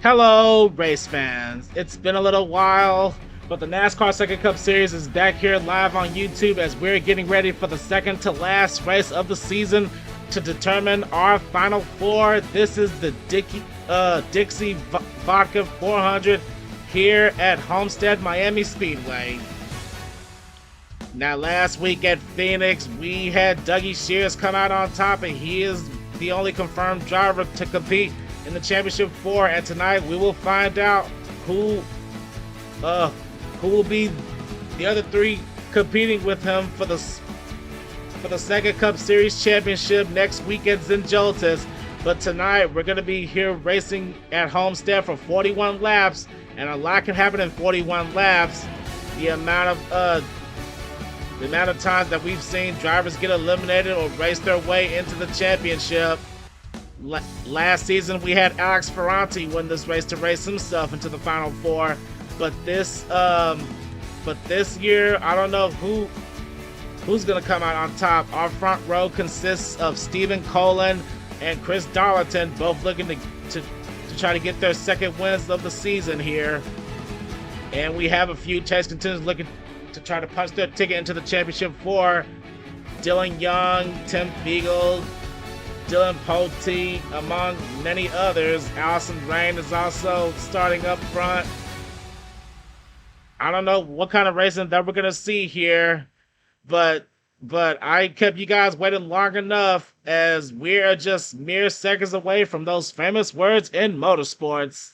Hello, race fans. It's been a little while, but the NASCAR SEGA Cup Series is back here live on YouTube as we're getting ready for the second to last race of the season to determine our Final Four. This is the Dixie Vodka 400 here at Homestead-Miami Speedway. Now, last week at Phoenix, we had Dougie Shears come out on top, and he is the only confirmed driver to compete in the Championship 4, and tonight we will find out who will be the other three competing with him for the SEGA Cup Series Championship next week at Zen Joltis. But tonight we're going to be here racing at Homestead for 41 laps, and a lot can happen in 41 laps. The amount of times that we've seen drivers get eliminated or race their way into the championship. Last season we had Alex Ferranti win this race to race himself into the Final Four, but this year I don't know who's gonna come out on top. Our front row consists of Stephen Colin and Chris Darlington, both looking to try to get their second wins of the season here, and we have a few chase contenders looking to try to punch their ticket into the Championship 4. Dylan Young, Tim Beagle, Dylan Pote, among many others. Allison Rain is also starting up front. I don't know what kind of racing that we're going to see here, but I kept you guys waiting long enough, as we are just mere seconds away from those famous words in motorsports.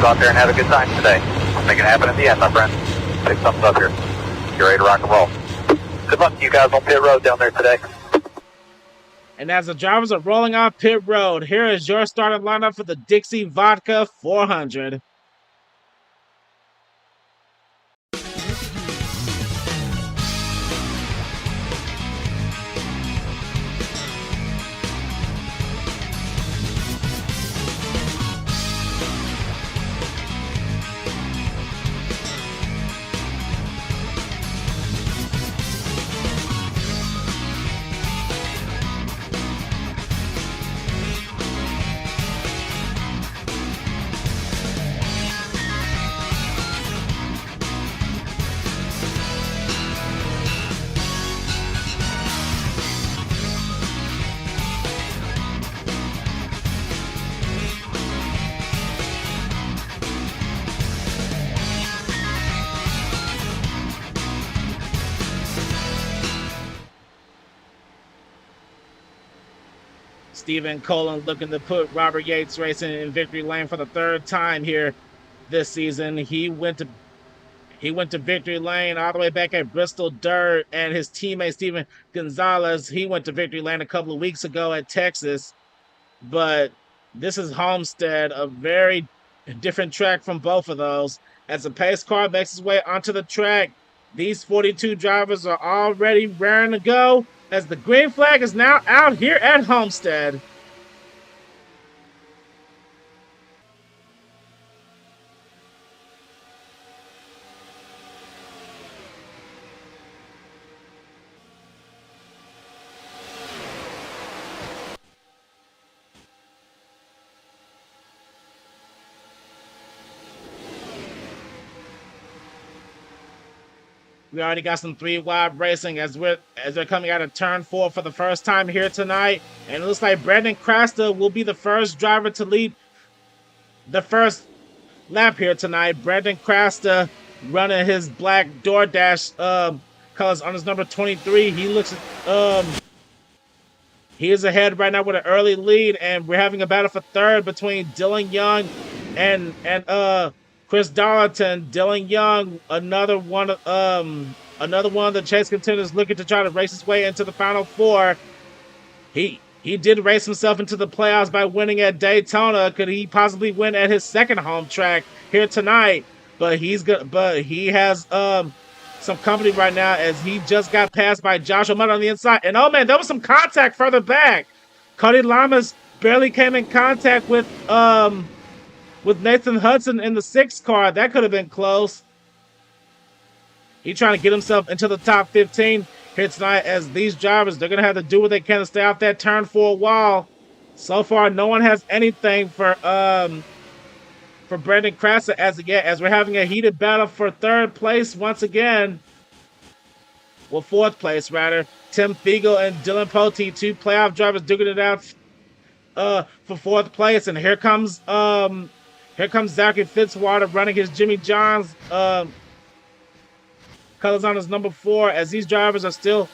Go out there and have a good time today. Make it happen at the end, my friend. Big thumbs up here. You're ready to rock and roll. Good luck to you guys on pit road down there today. And as the drivers are rolling off pit road, here is your starting lineup for the Dixie Vodka 400. Stephen Colin looking to put Robert Yates Racing in victory lane for the third time here this season. He went to victory lane all the way back at Bristol Dirt, and his teammate Steven Gonzalez, he went to victory lane a couple of weeks ago at Texas. But this is Homestead, a very different track from both of those. As the pace car makes its way onto the track, these 42 drivers are already raring to go, as the green flag is now out here at Homestead. We already got some three-wide racing as they're coming out of turn 4 for the first time here tonight. And it looks like Brandon Crasta will be the first driver to lead the first lap here tonight. Brandon Crasta running his black DoorDash colors on his number 23. He looks he is ahead right now with an early lead, and we're having a battle for third between Dylan Young and Chris Darlington. Dylan Young, another one of the chase contenders looking to try to race his way into the Final Four. He did race himself into the playoffs by winning at Daytona. Could he possibly win at his second home track here tonight? But he has some company right now, as he just got passed by Joshua Mudd on the inside. And oh man, there was some contact further back. Cody Lamas barely came in contact with Nathan Hudson in the 6th car. That could have been close. He's trying to get himself into the top 15 here tonight, as these drivers, they're going to have to do what they can to stay off that turn for a while. So far, no one has anything for Brandon Krasser as of yet, as we're having a heated battle for 3rd place once again. Well, 4th place, rather. Tim Fiegel and Dylan Poteet, 2 playoff drivers, duking it out for 4th place. And here comes Zachary Fitzwater running his Jimmy John's colors on his number 4, as these drivers are still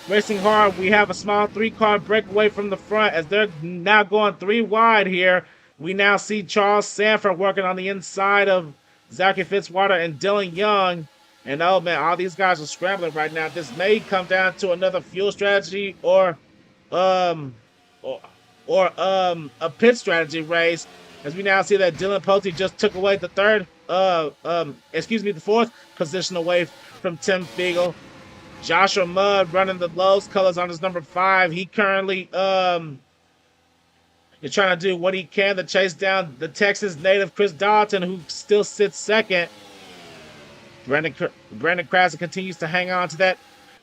racing hard. We have a small 3-car breakaway from the front, as they're now going 3 wide here. We now see Charles Sanford working on the inside of Zachary Fitzwater and Dylan Young. And oh man, all these guys are scrambling right now. This may come down to another fuel strategy or a pit strategy race, as we now see that Dylan Poteet just took away the 4th position away from Tim Fiegel. Joshua Mudd running the Lowe's colors on his number 5. He currently is trying to do what he can to chase down the Texas native Chris Dalton, who still sits 2nd. Brandon Krasser continues to hang on to that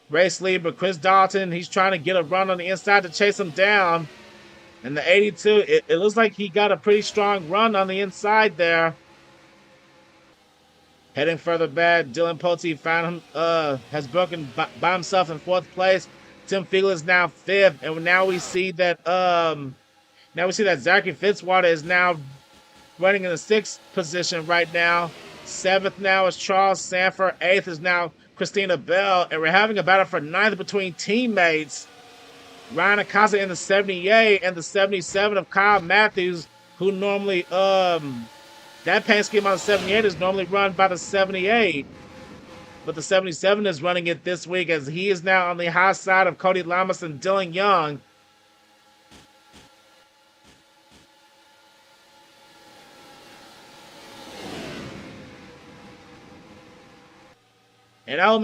race lead, but Chris Dalton, he's trying to get a run on the inside to chase him down. And the 82, it looks like he got a pretty strong run on the inside there. Heading further back, Dylan Poteet found him, has broken by himself in 4th place. Tim Fiegel is now 5th, and now we see that Zachary Fitzwater is now running in the 6th position right now. 7th now is Charles Sanford. 8th is now Christina Bell, and we're having a battle for 9th between teammates. Ryan Acosta in the 78 and the 77 of Kyle Matthews, who normally that paint scheme on the 78 is normally run by the 78. But the 77 is running it this week, as he is now on the high side of Cody Lamas and Dylan Young. And oh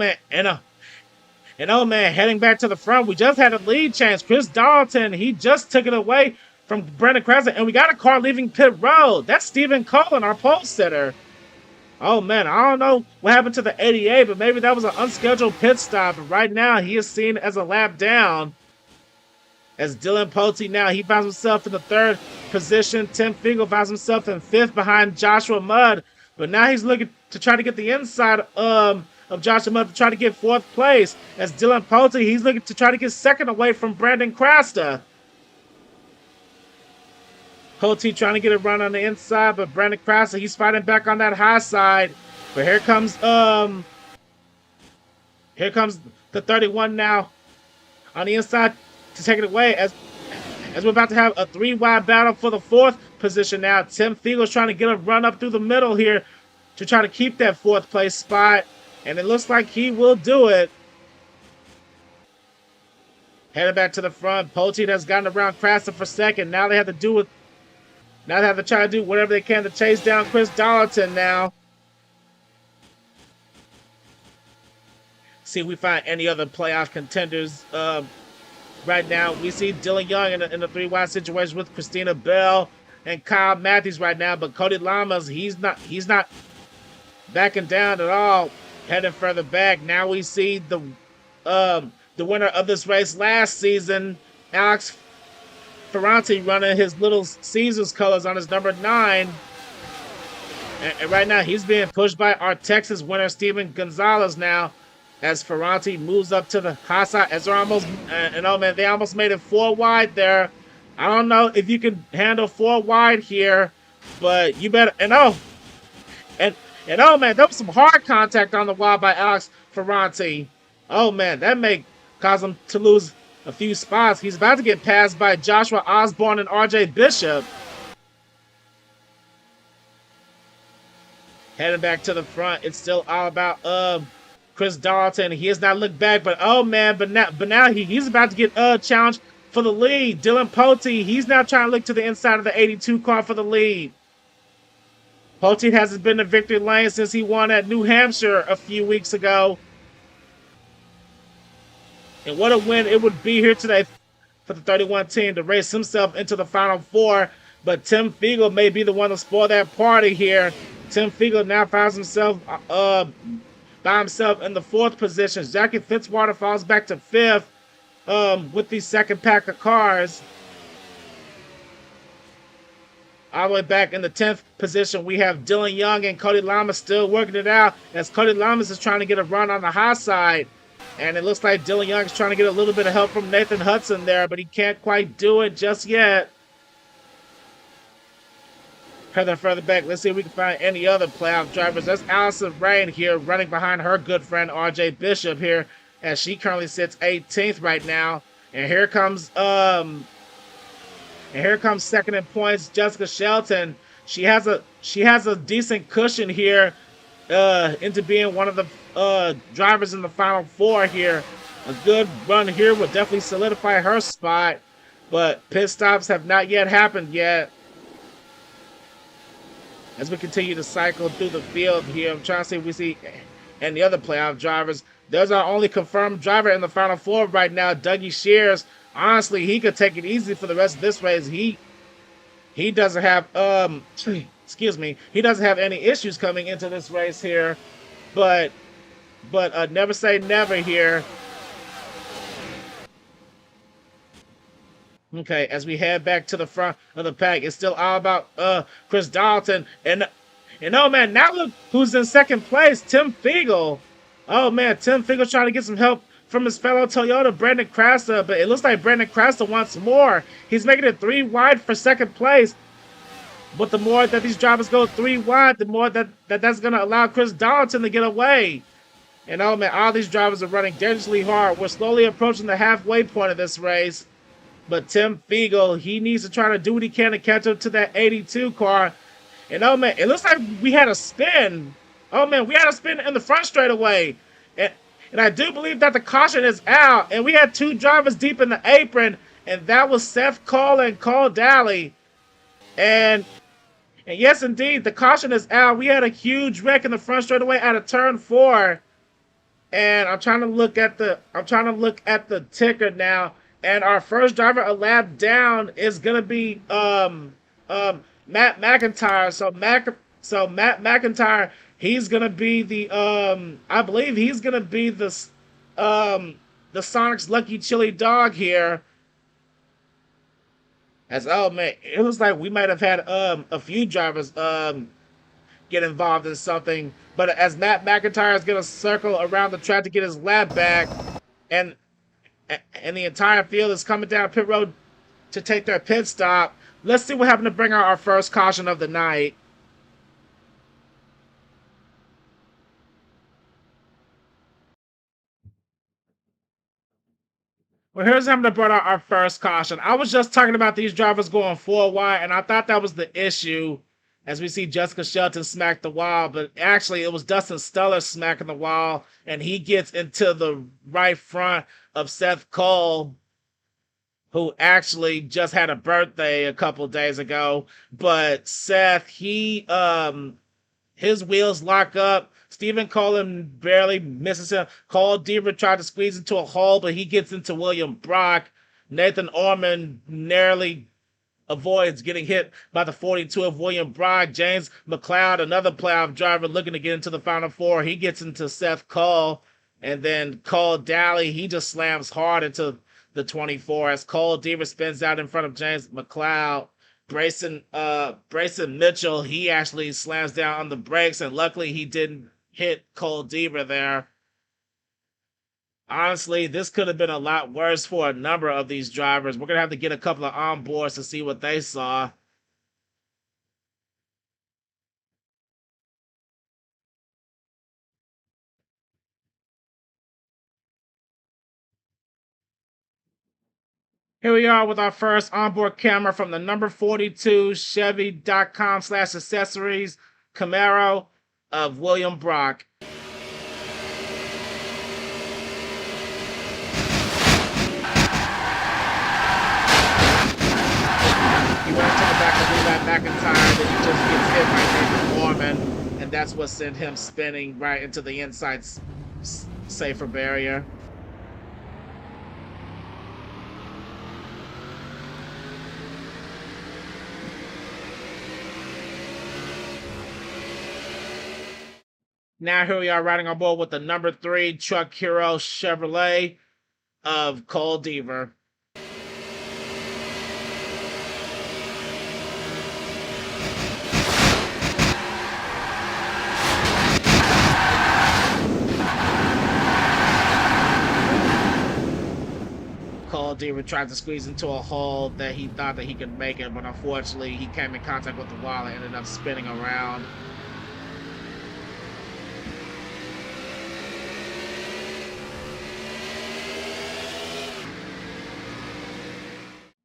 man, heading back to the front, we just had a lead change. Chris Dalton, he just took it away from Brandon Krasser, and we got a car leaving pit road. That's Stephen Cullen, our pole sitter. Oh man, I don't know what happened to the 88, but maybe that was an unscheduled pit stop. But right now, he is seen as a lap down. As Dylan Poteet now, he finds himself in the 3rd position. Tim Fiegel finds himself in 5th behind Joshua Mudd. But now he's looking to try to get the inside of Joshua Mudd to try to get 4th place. As Dylan Poteet, he's looking to try to get 2nd away from Brandon Krasser. Poteet trying to get a run on the inside, but Brandon Krasser, he's fighting back on that high side. But here comes the 31 now on the inside to take it away, as we're about to have a 3-wide battle for the 4th position now. Tim Fiegel's trying to get a run up through the middle here to try to keep that 4th place spot, and it looks like he will do it. Heading back to the front, Poteet has gotten around Krasser for 2nd. Now they have to try to do whatever they can to chase down Chris Darlington now. See if we find any other playoff contenders. Right now, we see Dylan Young in a 3-wide situation with Christina Bell and Kyle Matthews right now, but Cody Lamas, he's not backing down at all. Heading further back, now we see the winner of this race last season, Alex Ferranti, running his Little Caesars colors on his number 9. And right now, he's being pushed by our Texas winner, Steven Gonzalez now, as Ferranti moves up to the high side, as they're almost, and oh man, they almost made it 4 wide there. I don't know if you can handle 4 wide here, but you better, and oh man, there was some hard contact on the wide by Alex Ferranti. Oh man, that may cause him to lose a few spots. He's about to get passed by Joshua Osborne and RJ Bishop. Heading back to the front, it's still all about Chris Darlington. He has not looked back, but oh man, but now he's about to get challenged for the lead. Dylan Poteet, he's now trying to look to the inside of the 82 car for the lead. Poteet hasn't been in victory lane since he won at New Hampshire a few weeks ago. And what a win it would be here today for the 31 team to race himself into the Final Four. But Tim Fiegel may be the one to spoil that party here. Tim Fiegel now finds himself by himself in the 4th position. Jackie Fitzwater falls back to 5th with the second pack of cars. All the way back in the 10th position, we have Dylan Young and Cody Lamas still working it out as Cody Lamas is trying to get a run on the high side. And it looks like Dylan Young is trying to get a little bit of help from Nathan Hudson there, but he can't quite do it just yet. Further back, let's see if we can find any other playoff drivers. That's Allison Rain here running behind her good friend RJ Bishop here as she currently sits 18th right now. And here comes second in points, Jessica Shelton. She has a decent cushion here into being one of the drivers in the Final Four here. A good run here would definitely solidify her spot, but pit stops have not yet happened yet. As we continue to cycle through the field here, I'm trying to see if we see any other playoff drivers. There's our only confirmed driver in the Final Four right now, Dougie Shears. Honestly, he could take it easy for the rest of this race. He doesn't have he doesn't have any issues coming into this race here, but never say never here. Okay, as we head back to the front of the pack, it's still all about Chris Dalton. And oh man, now look who's in second place, Tim Fiegel. Oh man, Tim Fiegel trying to get some help from his fellow Toyota, Brandon Crasta, but it looks like Brandon Crasta wants more. He's making it 3 wide for second place. But the more that these drivers go 3 wide, the more that's going to allow Chris Dalton to get away. And oh man, all these drivers are running dangerously hard. We're slowly approaching the halfway point of this race. But Tim Fiegel, he needs to try to do what he can to catch up to that 82 car. And oh man, it looks like we had a spin. Oh man, we had a spin in the front straightaway. And I do believe that the caution is out. And we had 2 drivers deep in the apron. And that was Seth Cole and Cole Daly. And yes, indeed, the caution is out. We had a huge wreck in the front straightaway out of turn 4. And I'm trying to look at the ticker now. And our first driver a lap down is gonna be Matt McIntyre. So Matt McIntyre, he's gonna be the I believe he's gonna be the Sonic's lucky chili dog here. As oh man, it looks like we might have had a few drivers get involved in something. But as Matt McIntyre is gonna circle around the track to get his lap back, and the entire field is coming down pit road to take their pit stop. Let's see what happened to bring out our first caution of the night. Well, here's happened to bring out our first caution. I was just talking about these drivers going 4 wide, and I thought that was the issue. As we see Jessica Shelton smack the wall, but actually it was Dustin Stuller smacking the wall, and he gets into the right front of Seth Cole, who actually just had a birthday a couple days ago. But Seth, his wheels lock up. Stephen Colin barely misses him. Cole Deaver tried to squeeze into a hole, but he gets into William Brock. Nathan Orman narrowly avoids getting hit by the 42 of William Brock. James McLeod, another playoff driver looking to get into the Final Four, he gets into Seth Cole. And then Cole Daly, he just slams hard into the 24 as Cole Deaver spins out in front of James McLeod. Brayson Mitchell, he actually slams down on the brakes, and luckily he didn't hit Cole Deaver there. Honestly, this could have been a lot worse for a number of these drivers. We're going to have to get a couple of onboards to see what they saw. Here we are with our first onboard camera from the number 42 Chevy.com/accessories Camaro of William Brock. He went to the back of Levi McIntyre, then he just gets hit by Nathan Orman, and that's what sent him spinning right into the inside safer barrier. Now here we are riding on board with the number 3 Truck Hero Chevrolet of Cole Deaver. Cole Deaver tried to squeeze into a hole that he thought that he could make it, but unfortunately he came in contact with the wall and ended up spinning around.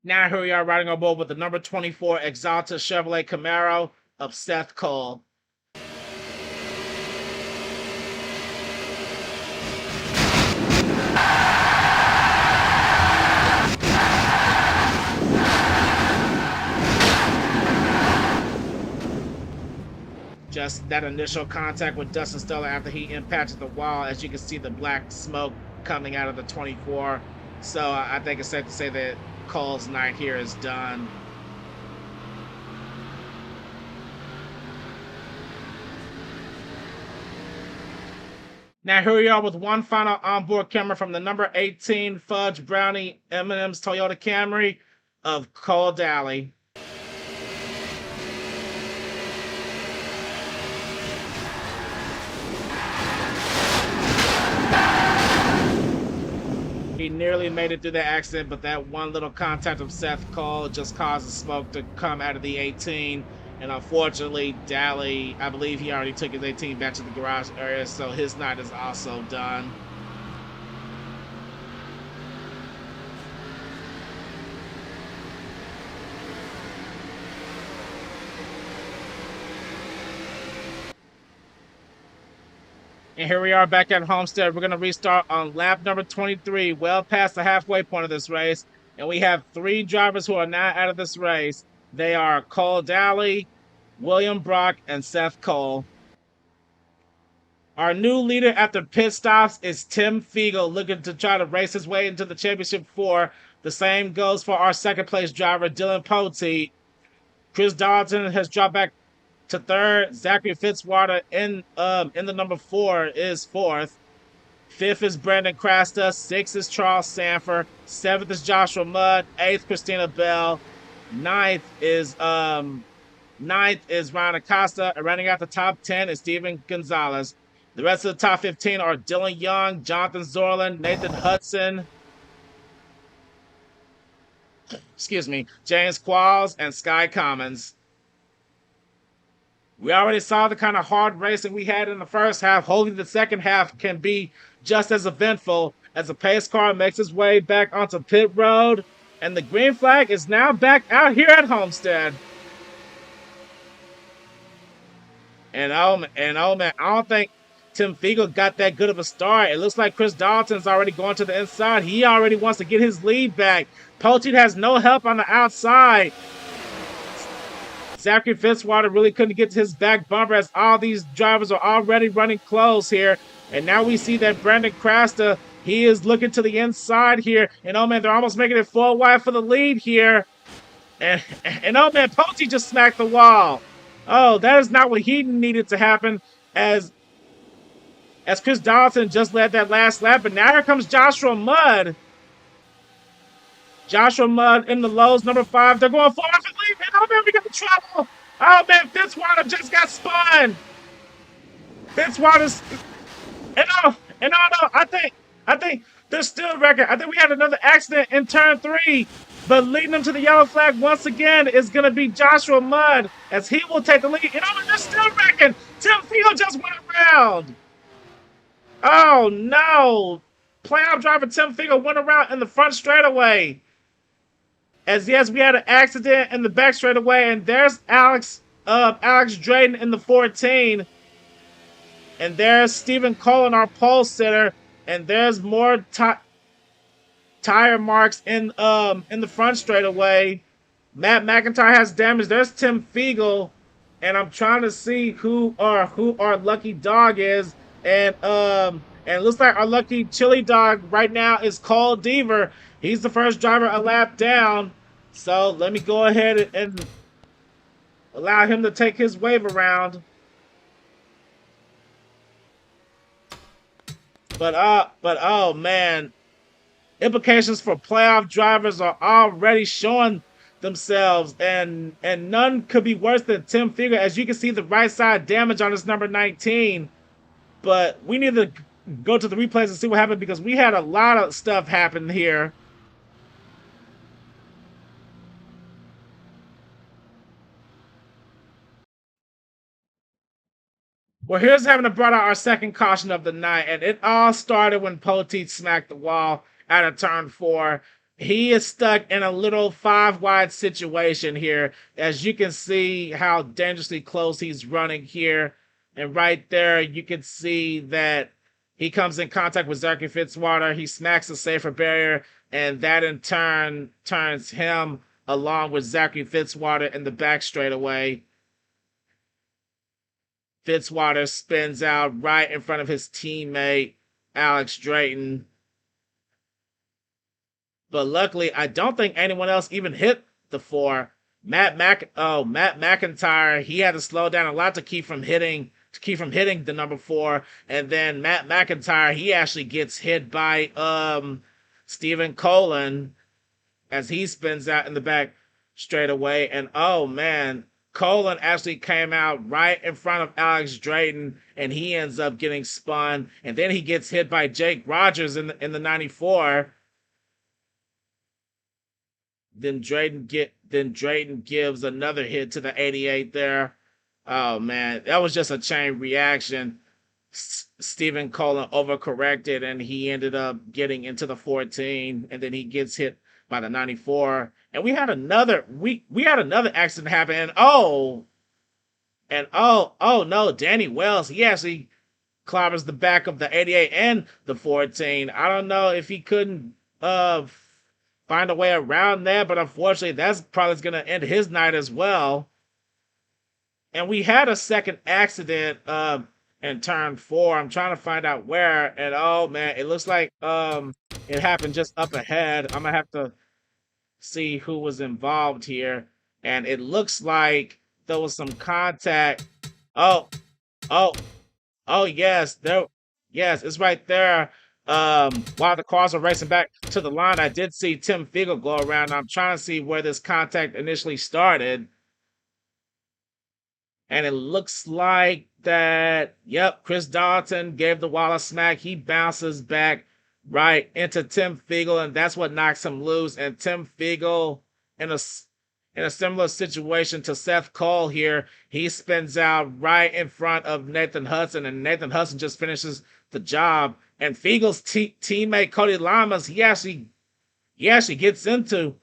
Now here we are riding on board with the number 24 Exalted Chevrolet Camaro of Seth Cole. Just that initial contact with Dustin Stella after he impacted the wall, as you can see the black smoke coming out of the 24. So I think it's safe to say that Cole's night here is done. Now here we are with one final onboard camera from the number 18 Fudge Brownie M&M's Toyota Camry of Cole Daly. He nearly made it through the accident, but that one little contact of Seth Cole just caused the smoke to come out of the 18. And unfortunately, Daly, I believe he already took his 18 back to the garage area, so his night is also done. And here we are back at Homestead. We're going to restart on lap number 23, well past the halfway point of this race. And we have 3 drivers who are now out of this race. They are Cole Daly, William Brock, and Seth Cole. Our new leader after pit stops is Tim Fiegel, looking to try to race his way into the championship 4. The same goes for our second place driver, Dylan Poteet. Chris Dalton has dropped back to 3rd. Zachary Fitzwater in the number 4 is 4th. 5th is Brandon Crasta. 6th is Charles Sanford. 7th is Joshua Mudd. 8th, Christina Bell. 9th is Ryan Acosta. And running out the top 10 is Steven Gonzalez. The rest of the top 15 are Dylan Young, Jonathan Zorlin, Nathan Hudson, James Qualls, and Sky Commons. We already saw the kind of hard racing we had in the first half. Hopefully the second half can be just as eventful as the pace car makes its way back onto pit road. And the green flag is now back out here at Homestead. And oh man, I don't think Tim Fiegel got that good of a start. It looks like Chris Dalton's already going to the inside. He already wants to get his lead back. Poteet has no help on the outside. Zachary Fitzwater really couldn't get to his back bumper as all these drivers are already running close here. And now we see that Brandon Crasta, he is looking to the inside here. And oh man, they're almost making it 4 wide for the lead here. And oh man, Poteet just smacked the wall. Oh, that is not what he needed to happen as Chris Dalton just led that last lap. But now here comes Joshua Mudd. Joshua Mudd in the lows, number 5. They're going forward for the lead. And oh man, we got trouble. Oh man, Fitzwater just got spun. Fitzwater's I think there's still a record. I think we had another accident in turn 3. But leading them to the yellow flag once again is going to be Joshua Mudd as he will take the lead. And oh, there's still a record. Tim Fiegel just went around. Oh no. Playoff driver Tim Fiegel went around in the front straightaway. As yes, we had an accident in the back straightaway, and there's Alex Drayton in the 14. And there's Stephen Cullen, our pole sitter, and there's more tire marks in the front straightaway. Matt McIntyre has damage. There's Tim Fiegel, and I'm trying to see who our lucky dog is, and it looks like our lucky chili dog right now is Cole Deaver. He's the first driver a lap down. So let me go ahead and allow him to take his wave around. But oh man, implications for playoff drivers are already showing themselves, and none could be worse than Tim Figure. As you can see, the right side damage on his number 19. But we need to go to the replays and see what happened, because we had a lot of stuff happen here. Well, here's having to brought out our second caution of the night, and it all started when Poteet smacked the wall out of turn 4. He is stuck in a little 5-wide situation here. As you can see how dangerously close he's running here. And right there, you can see that he comes in contact with Zachary Fitzwater. He smacks the safer barrier, and that in turn turns him along with Zachary Fitzwater in the back straightaway. Fitzwater spins out right in front of his teammate, Alex Drayton. But luckily, I don't think anyone else even hit the 4. Matt McIntyre, he had to slow down a lot to keep from hitting the number 4. And then Matt McIntyre, he actually gets hit by Stephen Colin as he spins out in the back straight away. And oh man, Colin actually came out right in front of Alex Drayton, and he ends up getting spun. And then he gets hit by Jake Rogers in the 94. Then Drayton gives another hit to the 88 there. Oh man, that was just a chain reaction. Stephen Colin overcorrected, and he ended up getting into the 14, and then he gets hit by the 94. And we had another accident happen. And oh no, Danny Wells, he actually clobbers the back of the 88 and the 14. I don't know if he couldn't find a way around that, but unfortunately, that's probably going to end his night as well. And we had a second accident in turn 4. I'm trying to find out where, and oh man, it looks like it happened just up ahead. I'm gonna have to see who was involved here, and it looks like there was some contact. Oh, yes, it's right there. While the cars are racing back to the line, I did see Tim Fiegel go around. I'm trying to see where this contact initially started. And it looks like that, yep, Chris Darlington gave the wall a smack. He bounces back right into Tim Fiegel, and that's what knocks him loose. And Tim Fiegel, in a similar situation to Seth Cole here, he spins out right in front of Nathan Hudson, and Nathan Hudson just finishes the job. And Fiegel's teammate Cody Lamas, he actually gets into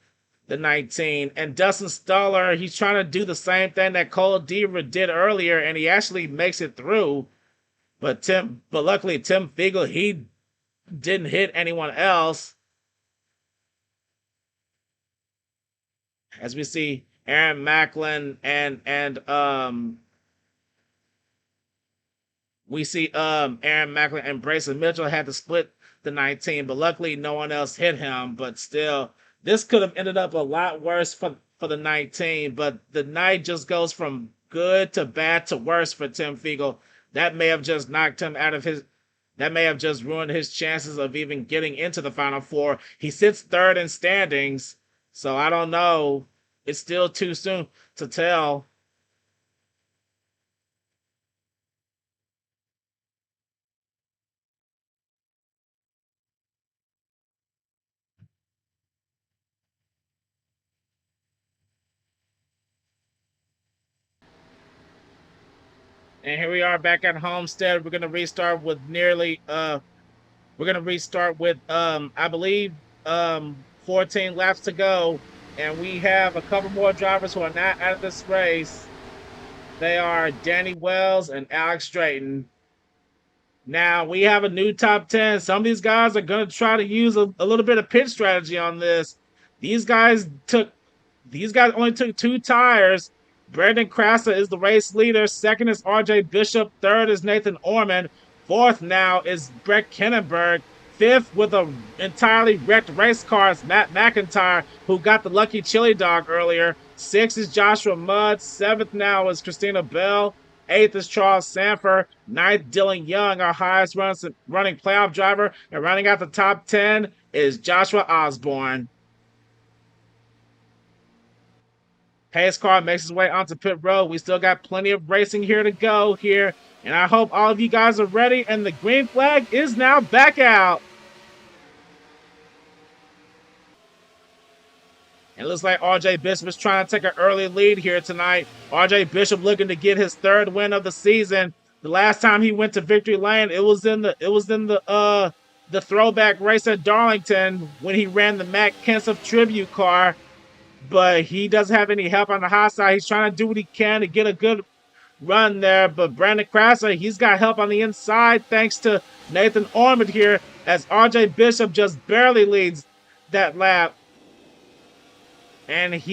the 19, and Dustin Stoller, he's trying to do the same thing that Cole Deaver did earlier, and he actually makes it through. But luckily Tim Fiegel, he didn't hit anyone else. As we see Aaron Macklin and Aaron Macklin and Brayson Mitchell had to split the 19, but luckily no one else hit him. But still, this could have ended up a lot worse for the 19, but the night just goes from good to bad to worse for Tim Fiegel. That may have just ruined his chances of even getting into the Final Four. He sits third in standings, so I don't know. It's still too soon to tell. And here we are back at Homestead. We're gonna restart with I believe 14 laps to go. And we have a couple more drivers who are not out of this race. They are Danny Wells and Alex Drayton. Now we have a new top 10. Some of these guys are gonna try to use a little bit of pit strategy on this. These guys only took 2 tires. Brandon Krasa is the race leader. Second is RJ Bishop. Third is Nathan Orman. Fourth now is Brett Kennenberg. Fifth, with an entirely wrecked race car, is Matt McIntyre, who got the lucky chili dog earlier. Sixth is Joshua Mudd. Seventh now is Christina Bell. 8th is Charles Sanford. 9th, Dylan Young, our highest running playoff driver. And running out the top 10 is Joshua Osborne. Pace car makes his way onto pit road. We still got plenty of racing here to go here. And I hope all of you guys are ready. And the green flag is now back out. It looks like RJ Bishop is trying to take an early lead here tonight. RJ Bishop looking to get his 3rd win of the season. The last time he went to victory lane, it was in the throwback race at Darlington when he ran the Matt Kenseth tribute car. But he doesn't have any help on the high side. He's trying to do what he can to get a good run there. But Brandon Crasser, he's got help on the inside thanks to Nathan Ormond here as RJ Bishop just barely leads that lap. And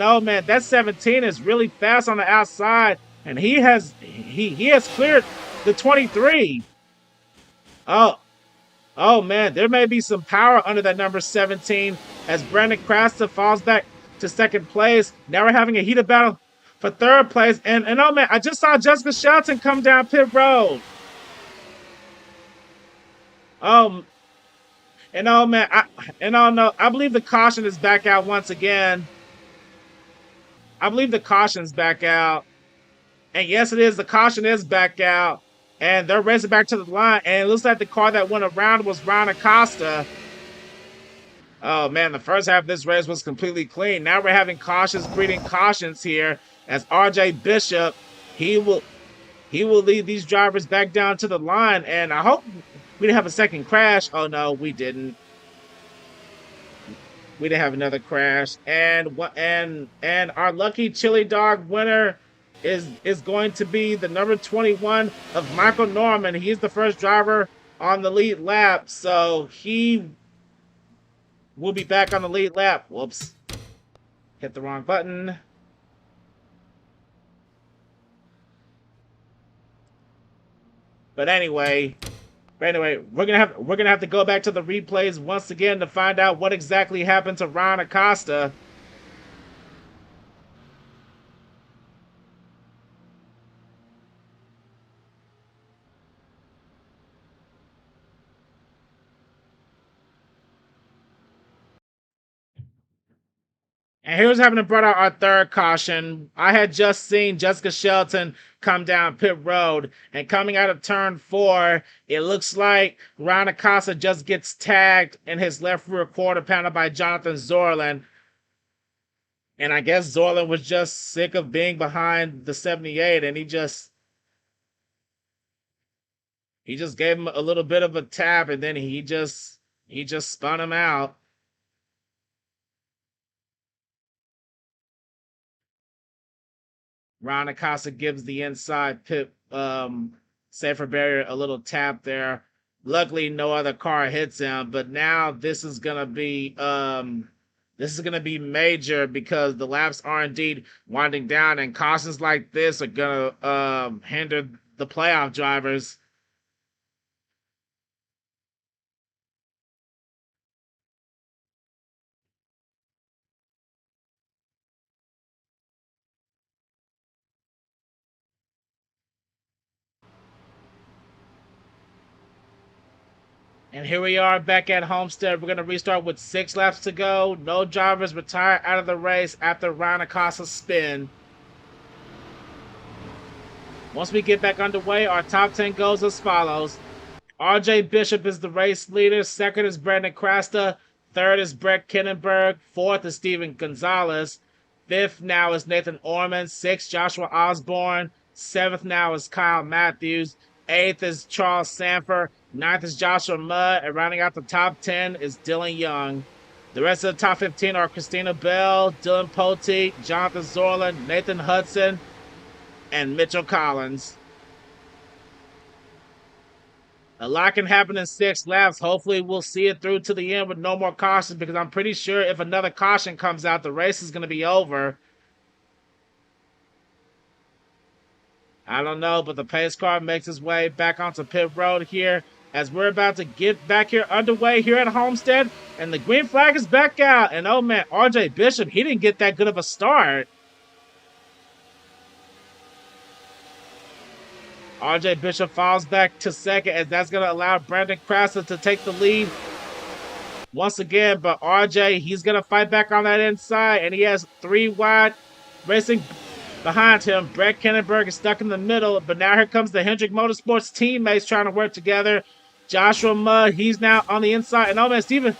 oh man, that 17 is really fast on the outside. And he has cleared the 23. Oh man, there may be some power under that number 17 as Brandon Crasser falls back to 2nd place. Now we're having a heated battle for 3rd place. And oh man, I just saw Jessica Shelton come down pit road. And oh man, I believe the caution is back out once again. I believe the caution's back out. And yes, it is. The caution is back out. And they're racing back to the line. And it looks like the car that went around was Ron Acosta. Oh man, the first half of this race was completely clean. Now we're having cautions breeding cautions here as RJ Bishop, he will lead these drivers back down to the line. And I hope we didn't have a second crash. Oh no, we didn't. We didn't have another crash. And our lucky chili dog winner is going to be the number 21 of Michael Norman. He's the first driver on the lead lap, so he will be back on the lead lap. Whoops. Hit the wrong button. But anyway, we're gonna have to go back to the replays once again to find out what exactly happened to Ron Acosta. And here's having to brought out our 3rd caution. I had just seen Jessica Shelton come down pit road, and coming out of turn 4, it looks like Ron Acosta just gets tagged in his left rear quarter panel by Jonathan Zorlin. And I guess Zorlin was just sick of being behind the 78, and he just gave him a little bit of a tap, and then he just spun him out. Ron Acosta gives the inside pit safer barrier a little tap there. Luckily, no other car hits him. But now this is gonna be major because the laps are indeed winding down, and cautions like this are gonna hinder the playoff drivers. And here we are back at Homestead. We're going to restart with 6 laps to go. No drivers retire out of the race after Ron Acosta's spin. Once we get back underway, our top 10 goes as follows. RJ Bishop is the race leader. 2nd is Brandon Crasta. 3rd is Brett Kinnenberg. 4th is Steven Gonzalez. 5th now is Nathan Ormond. 6th, Joshua Osborne. 7th now is Kyle Matthews. 8th is Charles Sanford. 9th is Joshua Mudd. And rounding out the top 10 is Dylan Young. The rest of the top 15 are Christina Bell, Dylan Poteet, Jonathan Zorlin, Nathan Hudson, and Mitchell Collins. A lot can happen in 6 laps. Hopefully we'll see it through to the end with no more cautions, because I'm pretty sure if another caution comes out, the race is going to be over. I don't know, but the pace car makes its way back onto pit road here as we're about to get back here underway here at Homestead, and the green flag is back out. And oh man, RJ Bishop, he didn't get that good of a start. RJ Bishop falls back to second, and that's going to allow Brandon Krasser to take the lead once again. But RJ, he's going to fight back on that inside, and he has 3 wide racing behind him. Brett Kennenberg is stuck in the middle, but now here comes the Hendrick Motorsports teammates trying to work together. Joshua Mudd, he's now on the inside, and oh man, Steven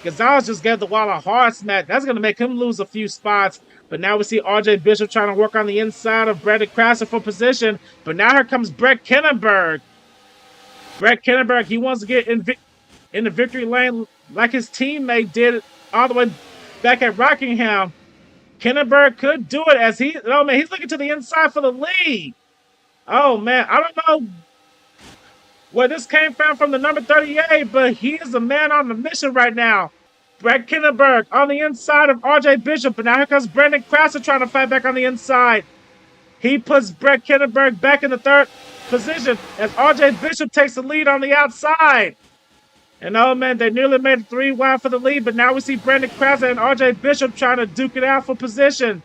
Gonzalez just gave the wall a hard smack. That's going to make him lose a few spots. But now we see RJ Bishop trying to work on the inside of Brandon Krasser for position. But now here comes Brett Kennenberg. Brett Kennenberg, he wants to get in the victory lane like his teammate did all the way back at Rockingham. Kennenberg could do it as he's looking to the inside for the lead. Oh man, I don't know where this came from the number 38, but he is a man on the mission right now. Brett Kennenberg on the inside of RJ Bishop, and now here comes Brandon Krasser trying to fight back on the inside. He puts Brett Kennenberg back in the 3rd position as RJ Bishop takes the lead on the outside. And oh man, they nearly made it 3 wide for the lead, but now we see Brandon Krasser and RJ Bishop trying to duke it out for position.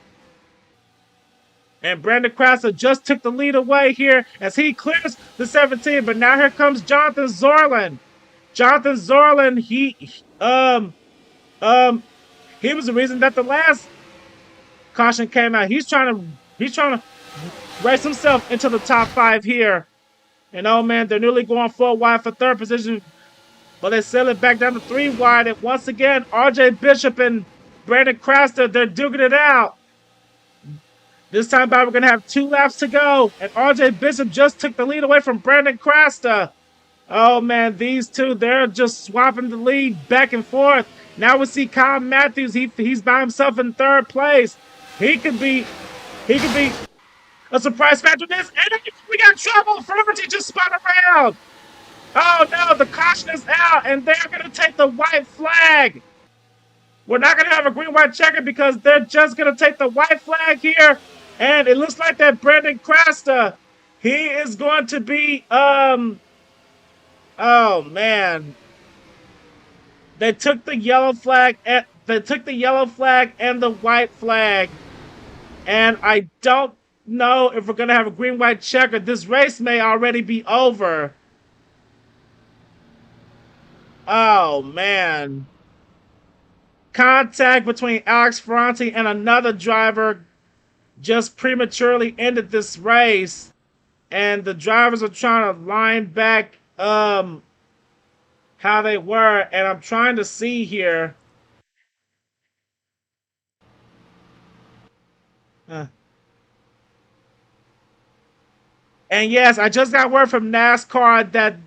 And Brandon Krasser just took the lead away here as he clears the 17, but now here comes Jonathan Zorlin. Jonathan Zorlin, he was the reason that the last caution came out. He's trying to race himself into the top 5 here. And oh man, they're nearly going 4 wide for 3rd position, but they sell it back down to 3 wide. And once again, RJ Bishop and Brandon Krasser, they're duking it out. This time, we're going to have 2 laps to go, and RJ Bishop just took the lead away from Brandon Krasser. Oh man, these two, they're just swapping the lead back and forth. Now we see Kyle Matthews, he's by himself in 3rd place. He could be a surprise factor in this. And we got trouble. Ferventy just spun around. Oh no, the caution is out, and they're going to take the white flag. We're not going to have a green-white checker because they're just going to take the white flag here. And it looks like that Brandon Krasser, he is going to be, oh man. They took the yellow flag and the white flag. And I don't know if we're going to have a green-white checker. This race may already be over. Oh, man. Contact between Alex Ferranti and another driver just prematurely ended this race. And the drivers are trying to line back how they were. And I'm trying to see here. And yes, I just got word from NASCAR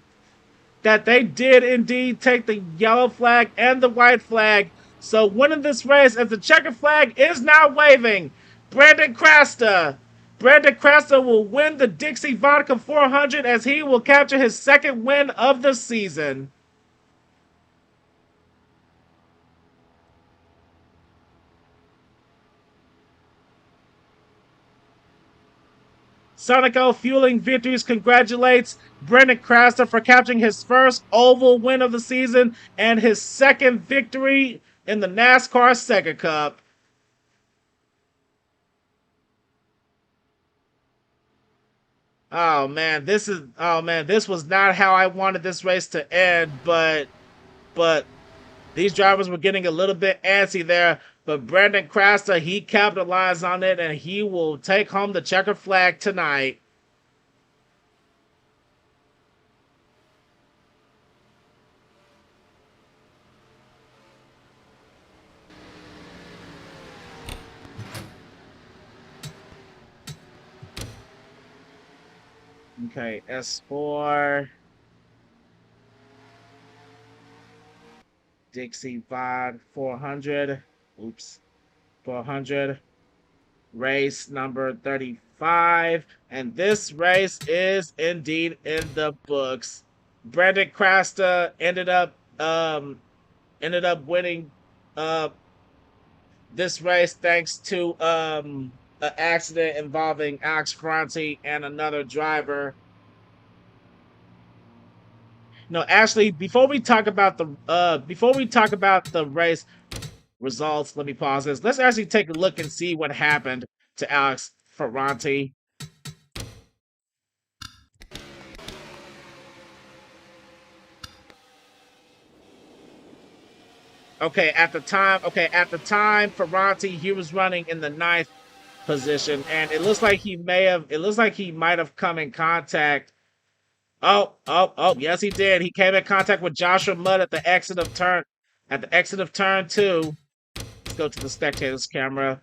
that they did indeed take the yellow flag and the white flag. So winning this race as the checker flag is now waving. Brandon Krasser. Brandon Krasser will win the Dixie Vodka 400 as he will capture his 2nd win of the season. Sonico Fueling Victories congratulates Brandon Krasser for capturing his 1st oval win of the season and his 2nd victory in the NASCAR SEGA Cup. Oh man, this was not how I wanted this race to end, but these drivers were getting a little bit antsy there. But Brandon Krasser, he capitalized on it, and he will take home the checker flag tonight. Okay, S4. Dixie Vod 400. Oops. 400. Race number 35. And this race is indeed in the books. Brandon Krasser ended up winning this race thanks to an accident involving Alex Ferranti and another driver. No, actually, before we talk about the race results, let me pause this. Let's actually take a look and see what happened to Alex Ferranti. at the time, Ferranti, he was running in the 9th position, and it looks like he might have come in contact. Yes, he did. He came in contact with Joshua Mudd at the exit of turn 2. Let's go to the spectators camera.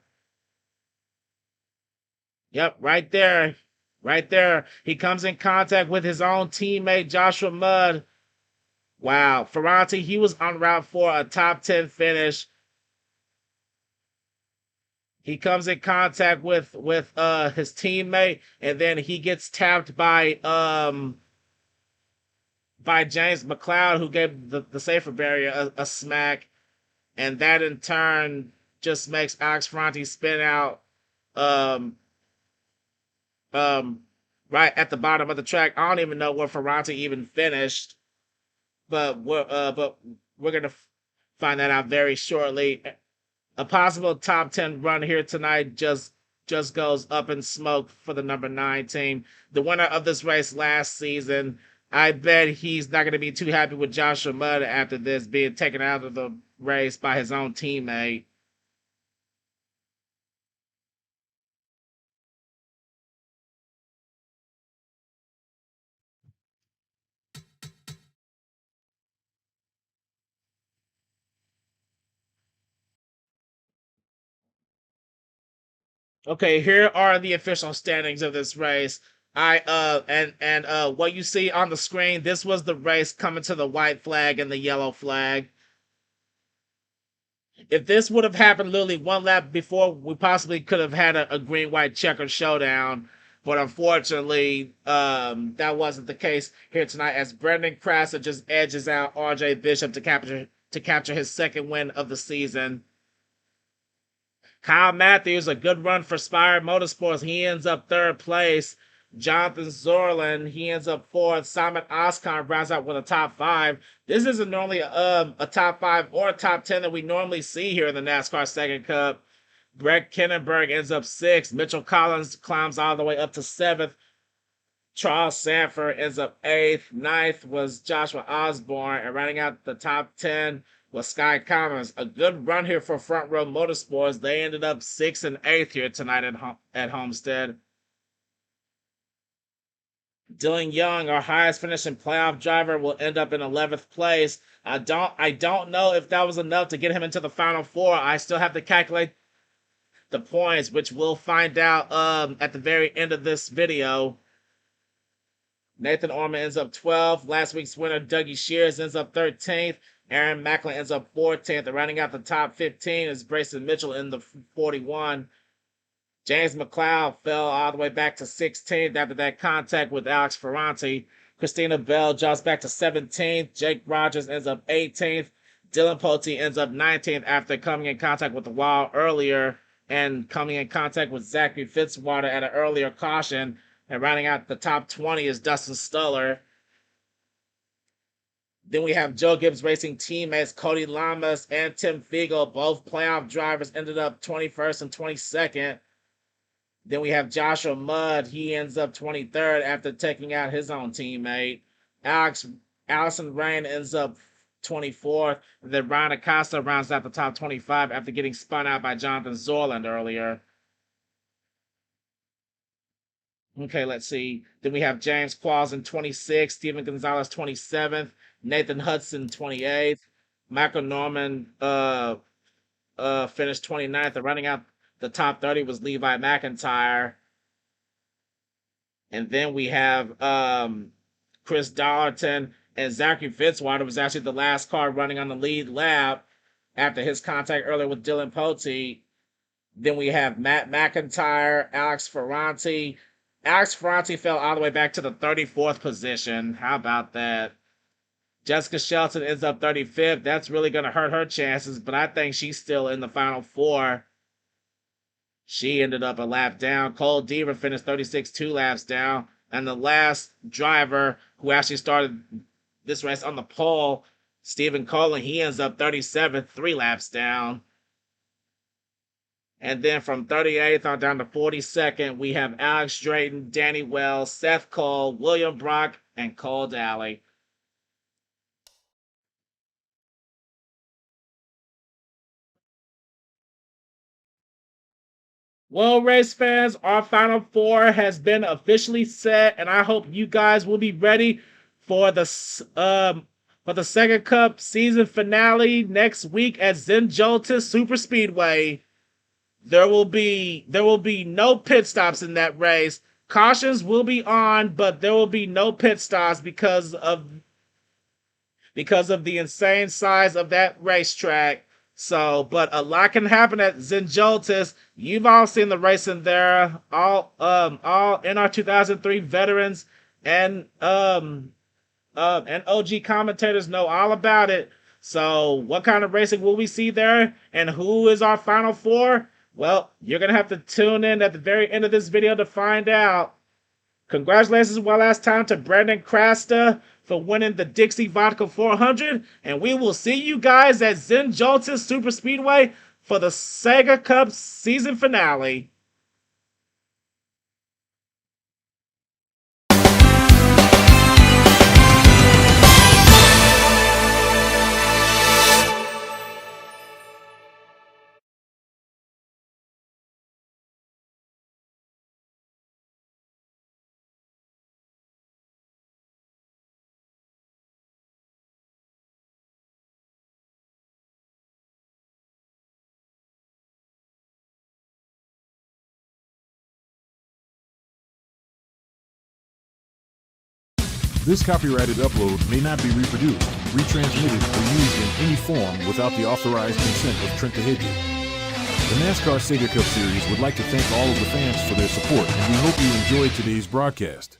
Yep, right there. Right there. He comes in contact with his own teammate, Joshua Mudd. Wow. Ferranti, he was en route for a top 10 finish. He comes in contact with his teammate, and then he gets tapped by James McLeod, who gave the safer barrier a smack, and that in turn just makes Alex Ferranti spin out um um right at the bottom of the track. I don't even know where Ferranti even finished, but we're gonna find that out very shortly. A possible top 10 run here tonight just goes up in smoke for the number 9 team. The winner of this race last season, I bet he's not going to be too happy with Joshua Mudd after this being taken out of the race by his own teammate. Okay, here are the official standings of this race. What you see on the screen, this was the race coming to the white flag and the yellow flag. If this would have happened literally one lap before, we possibly could have had a green white checker showdown. But unfortunately, that wasn't the case here tonight, as Brendan Krasser just edges out RJ Bishop to capture his second win of the season. Kyle Matthews, a good run for Spire Motorsports. He ends up 3rd place. Jonathan Zorlin, he ends up 4th. Simon Oscon rounds out with a top 5. This isn't normally a top 5 or a top 10 that we normally see here in the NASCAR SEGA Cup. Brett Kinnenberg ends up 6th. Mitchell Collins climbs all the way up to 7th. Charles Sanford ends up 8th. 9th was Joshua Osborne. And rounding out the top 10 was Sky Commons. A good run here for Front Row Motorsports. They ended up 6th and 8th here tonight at Homestead. Dylan Young, our highest finishing playoff driver, will end up in 11th place. I don't know if that was enough to get him into the Final Four. I still have to calculate the points, which we'll find out at the very end of this video. Nathan Orman ends up 12th. Last week's winner, Dougie Shears, ends up 13th. Aaron Macklin ends up 14th. And rounding out the top 15 is Brayson Mitchell in the 41. James McLeod fell all the way back to 16th after that contact with Alex Ferranti. Christina Bell drops back to 17th. Jake Rogers ends up 18th. Dylan Pote ends up 19th after coming in contact with the wall earlier and coming in contact with Zachary Fitzwater at an earlier caution. And rounding out the top 20 is Dustin Stoller. Then we have Joe Gibbs Racing teammates Cody Lamas and Tim Fiegel. Both playoff drivers ended up 21st and 22nd. Then we have Joshua Mudd. He ends up 23rd after taking out his own teammate. Allison Rain ends up 24th. And then Ryan Acosta rounds out the top 25 after getting spun out by Jonathan Zorland earlier. Okay, let's see. Then we have James Qualls in 26th, Steven Gonzalez 27th, Nathan Hudson 28th, Michael Norman finished 29th. And running out the top 30 was Levi McIntyre. And then we have Chris Dollarton and Zachary Fitzwater was actually the last car running on the lead lap after his contact earlier with Dylan Pote. Then we have Matt McIntyre, Alex Ferranti. Alex Ferranti fell all the way back to the 34th position. How about that? Jessica Shelton ends up 35th. That's really going to hurt her chances, but I think she's still in the Final Four. She ended up a lap down. Cole Deaver finished 36, 2 laps down. And the last driver who actually started this race on the pole, Stephen Colin, he ends up 37th, 3 laps down. And then from 38th on down to 42nd, we have Alex Drayton, Danny Wells, Seth Cole, William Brock, and Cole Daly. Well, race fans, our Final Four has been officially set, and I hope you guys will be ready for the SEGA Cup season finale next week at Zen Joltis Super Speedway. There will be no pit stops in that race. Cautions will be on, but there will be no pit stops because of the insane size of that racetrack. So, but a lot can happen at Zen Joltis. You've all seen the racing there. All NR 2003 veterans and OG commentators know all about it. So, what kind of racing will we see there? And who is our Final Four? Well, you're going to have to tune in at the very end of this video to find out. Congratulations one last time to Brandon Crasta for winning the Dixie Vodka 400. And we will see you guys at Zen Joltis Super Speedway for the SEGA Cup season finale. This copyrighted upload may not be reproduced, retransmitted, or used in any form without the authorized consent of TrentTheHedgie. The NASCAR SEGA Cup Series would like to thank all of the fans for their support, and we hope you enjoyed today's broadcast.